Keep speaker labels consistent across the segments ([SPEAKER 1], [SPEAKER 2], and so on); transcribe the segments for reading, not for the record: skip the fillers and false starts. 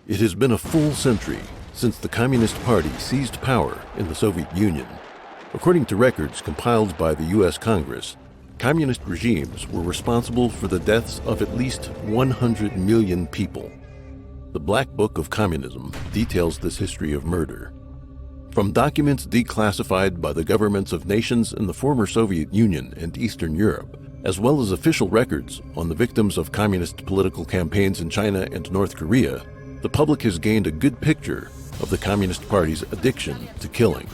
[SPEAKER 1] It has been a full century since the Communist Party seized power in the Soviet Union. According to records compiled by the U.S. Congress, communist regimes were responsible for the deaths of at least 100 million people. The Black Book of Communism details this history of murder. From documents declassified by the governments of nations in the former Soviet Union and Eastern Europe, as well as official records on the victims of communist political campaigns in China and North Korea, the public has gained a good picture of the Communist Party's addiction to killing.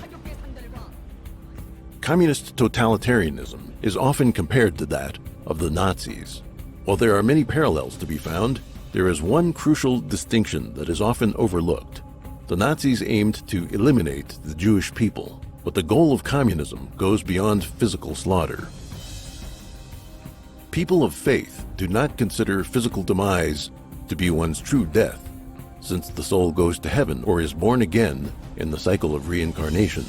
[SPEAKER 1] Communist totalitarianism is often compared to that of the Nazis. While there are many parallels to be found, there is one crucial distinction that is often overlooked. The Nazis aimed to eliminate the Jewish people, but the goal of communism goes beyond physical slaughter. People of faith do not consider physical demise to be one's true death, since the soul goes to heaven or is born again in the cycle of reincarnation.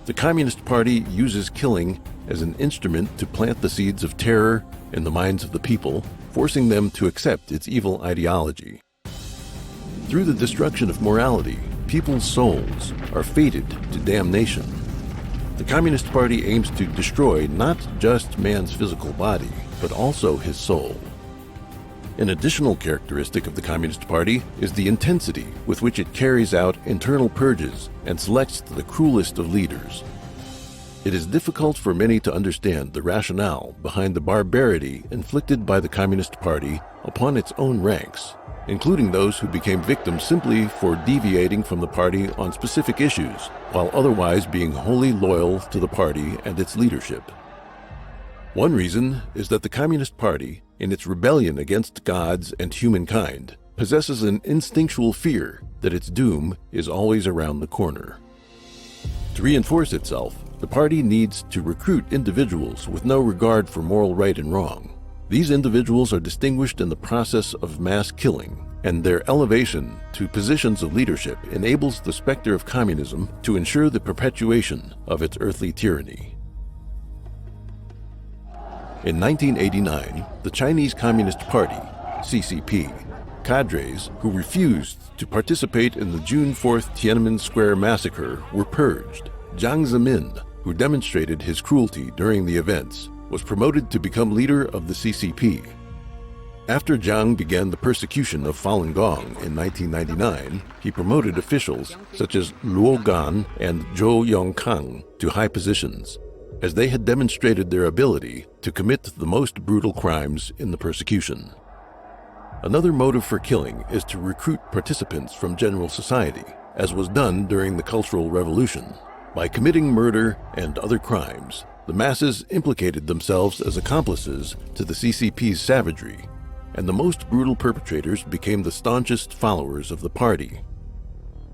[SPEAKER 1] The Communist Party uses killing as an instrument to plant the seeds of terror in the minds of the people, forcing them to accept its evil ideology. Through the destruction of morality, people's souls are fated to damnation. The Communist Party aims to destroy not just man's physical body, but also his soul. An additional characteristic of the Communist Party is the intensity with which it carries out internal purges and selects the cruelest of leaders. It is difficult for many to understand the rationale behind the barbarity inflicted by the Communist Party upon its own ranks, including those who became victims simply for deviating from the party on specific issues, while otherwise being wholly loyal to the party and its leadership. One reason is that the Communist Party, in its rebellion against gods and humankind, possesses an instinctual fear that its doom is always around the corner. To reinforce itself, the party needs to recruit individuals with no regard for moral right and wrong. These individuals are distinguished in the process of mass killing, and their elevation to positions of leadership enables the specter of communism to ensure the perpetuation of its earthly tyranny. In 1989, the Chinese Communist Party, CCP, cadres who refused to participate in the June 4th Tiananmen Square massacre were purged. Jiang Zemin, who demonstrated his cruelty during the events, was promoted to become leader of the CCP. After Jiang began the persecution of Falun Gong in 1999, he promoted officials such as Luo Gan and Zhou Yongkang to high positions, as they had demonstrated their ability to commit the most brutal crimes in the persecution. Another motive for killing is to recruit participants from general society, as was done during the Cultural Revolution. By committing murder and other crimes, the masses implicated themselves as accomplices to the CCP's savagery, and the most brutal perpetrators became the staunchest followers of the party.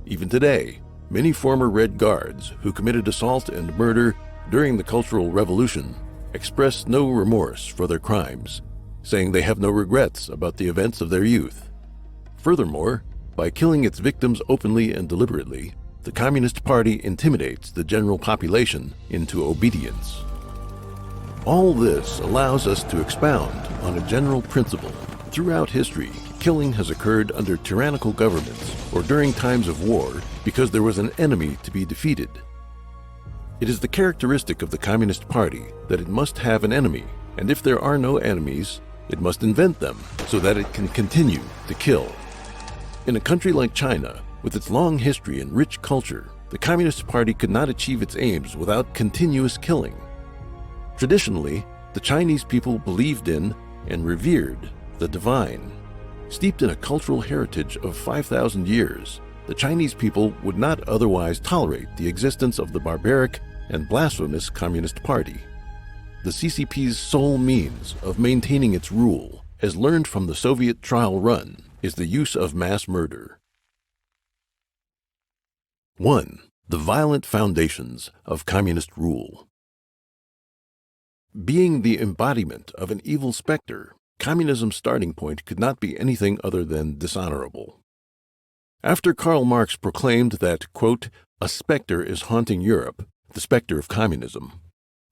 [SPEAKER 1] Even today, many former Red Guards who committed assault and murder during the Cultural Revolution express no remorse for their crimes, saying they have no regrets about the events of their youth. Furthermore, by killing its victims openly and deliberately, the Communist Party intimidates the general population into obedience. All this allows us to expound on a general principle. Throughout history, killing has occurred under tyrannical governments or during times of war because there was an enemy to be defeated. It is the characteristic of the Communist Party that it must have an enemy, and if there are no enemies, it must invent them so that it can continue to kill. In a country like China, with its long history and rich culture, the Communist Party could not achieve its aims without continuous killing. Traditionally, the Chinese people believed in and revered the divine. Steeped in a cultural heritage of 5,000 years, the Chinese people would not otherwise tolerate the existence of the barbaric and blasphemous Communist Party. The CCP's sole means of maintaining its rule, as learned from the Soviet trial run, is the use of mass murder. 1. The violent foundations of communist rule. Being the embodiment of an evil specter, communism's starting point could not be anything other than dishonorable. After Karl Marx proclaimed that, quote, "a specter is haunting Europe, the specter of communism,"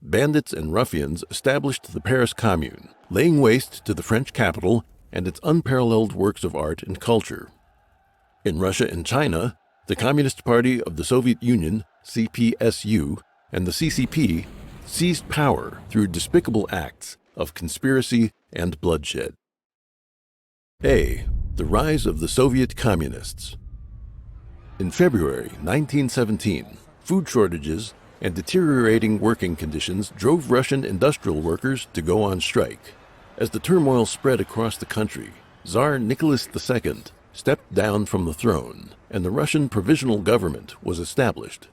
[SPEAKER 1] bandits and ruffians established the Paris Commune, laying waste to the French capital and its unparalleled works of art and culture. In Russia and China, the Communist Party of the Soviet Union, CPSU, and the CCP seized power through despicable acts of conspiracy and bloodshed. A. The rise of the Soviet Communists. In February 1917, food shortages and deteriorating working conditions drove Russian industrial workers to go on strike. As the turmoil spread across the country, Tsar Nicholas II stepped down from the throne, and the Russian Provisional Government was established.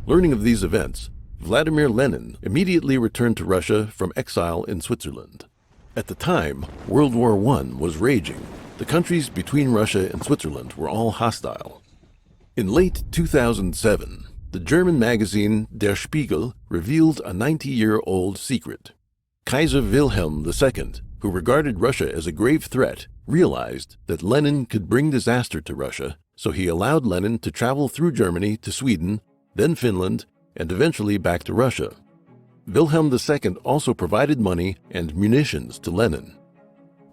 [SPEAKER 1] Learning of these events, Vladimir Lenin immediately returned to Russia from exile in Switzerland. At the time, World War I was raging. The countries between Russia and Switzerland were all hostile. In late 2007, the German magazine Der Spiegel revealed a 90-year-old secret. Kaiser Wilhelm II, who regarded Russia as a grave threat, realized that Lenin could bring disaster to Russia, so he allowed Lenin to travel through Germany to Sweden, then Finland, and eventually back to Russia. Wilhelm II also provided money and munitions to Lenin.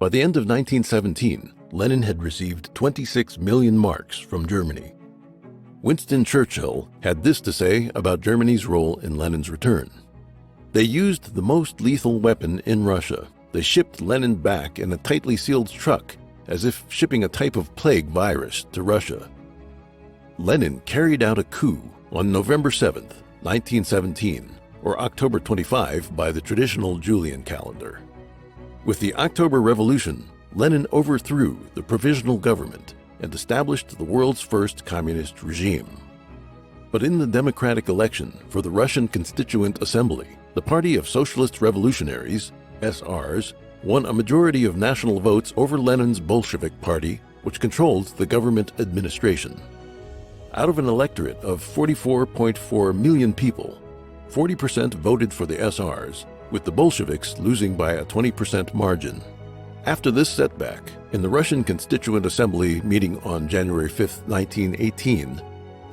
[SPEAKER 1] By the end of 1917, Lenin had received 26 million marks from Germany. Winston Churchill had this to say about Germany's role in Lenin's return. They used the most lethal weapon in Russia. They shipped Lenin back in a tightly sealed truck, as if shipping a type of plague virus to Russia. Lenin carried out a coup on November 7, 1917, or October 25 by the traditional Julian calendar. With the October Revolution, Lenin overthrew the provisional government and established the world's first communist regime. But in the democratic election for the Russian Constituent Assembly, the Party of Socialist Revolutionaries, SRs, won a majority of national votes over Lenin's Bolshevik Party, which controlled the government administration. Out of an electorate of 44.4 million people, 40% voted for the SRs, with the Bolsheviks losing by a 20% margin. After this setback, in the Russian Constituent Assembly meeting on January 5, 1918,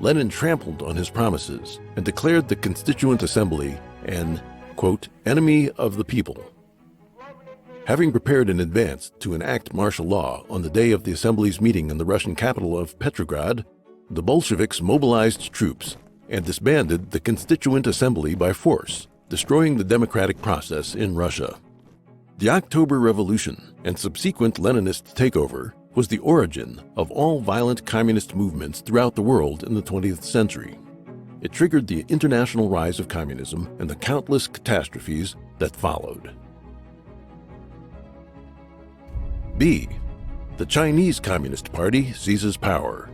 [SPEAKER 1] Lenin trampled on his promises and declared the Constituent Assembly an, quote, enemy of the people. Having prepared in advance to enact martial law on the day of the Assembly's meeting in the Russian capital of Petrograd, the Bolsheviks mobilized troops and disbanded the Constituent Assembly by force, destroying the democratic process in Russia. The October Revolution and subsequent Leninist takeover was the origin of all violent communist movements throughout the world in the 20th century. It triggered the international rise of communism and the countless catastrophes that followed. B. The Chinese Communist Party seizes power.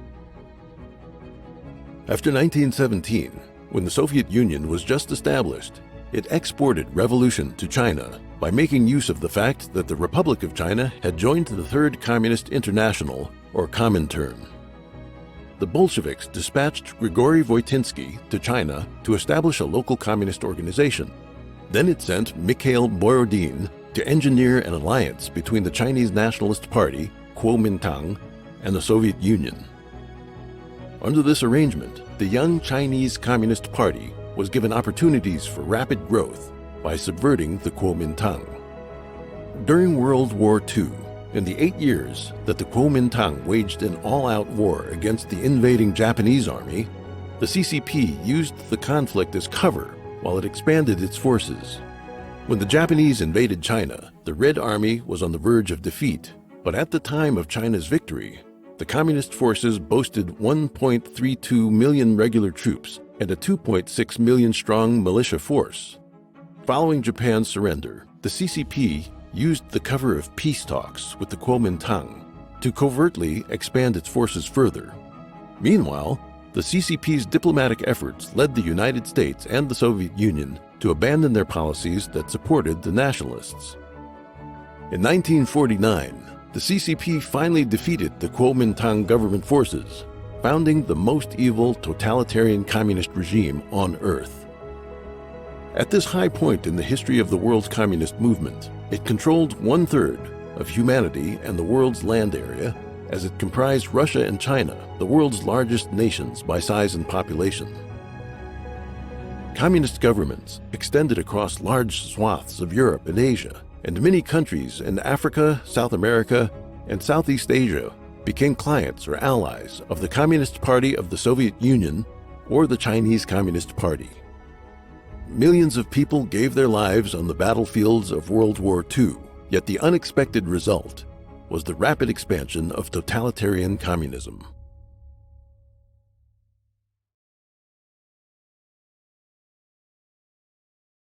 [SPEAKER 1] After 1917, when the Soviet Union was just established, it exported revolution to China by making use of the fact that the Republic of China had joined the Third Communist International, or Comintern. The Bolsheviks dispatched Grigory Voitinsky to China to establish a local communist organization. Then it sent Mikhail Borodin to engineer an alliance between the Chinese Nationalist Party, Kuomintang, and the Soviet Union. Under this arrangement, the young Chinese Communist Party was given opportunities for rapid growth by subverting the Kuomintang. During World War II, in the 8 years that the Kuomintang waged an all-out war against the invading Japanese army, the CCP used the conflict as cover while it expanded its forces. When the Japanese invaded China, the Red Army was on the verge of defeat, but at the time of China's victory, the communist forces boasted 1.32 million regular troops and a 2.6 million strong militia force. Following Japan's surrender, the CCP used the cover of peace talks with the Kuomintang to covertly expand its forces further. Meanwhile, the CCP's diplomatic efforts led the United States and the Soviet Union to abandon their policies that supported the nationalists. In 1949, the CCP finally defeated the Kuomintang government forces, founding the most evil totalitarian communist regime on Earth. At this high point in the history of the world's communist movement, it controlled 1/3 of humanity and the world's land area, as it comprised Russia and China, the world's largest nations by size and population. Communist governments extended across large swaths of Europe and Asia, and many countries in Africa, South America, and Southeast Asia became clients or allies of the Communist Party of the Soviet Union or the Chinese Communist Party. Millions of people gave their lives on the battlefields of World War II, yet the unexpected result was the rapid expansion of totalitarian communism.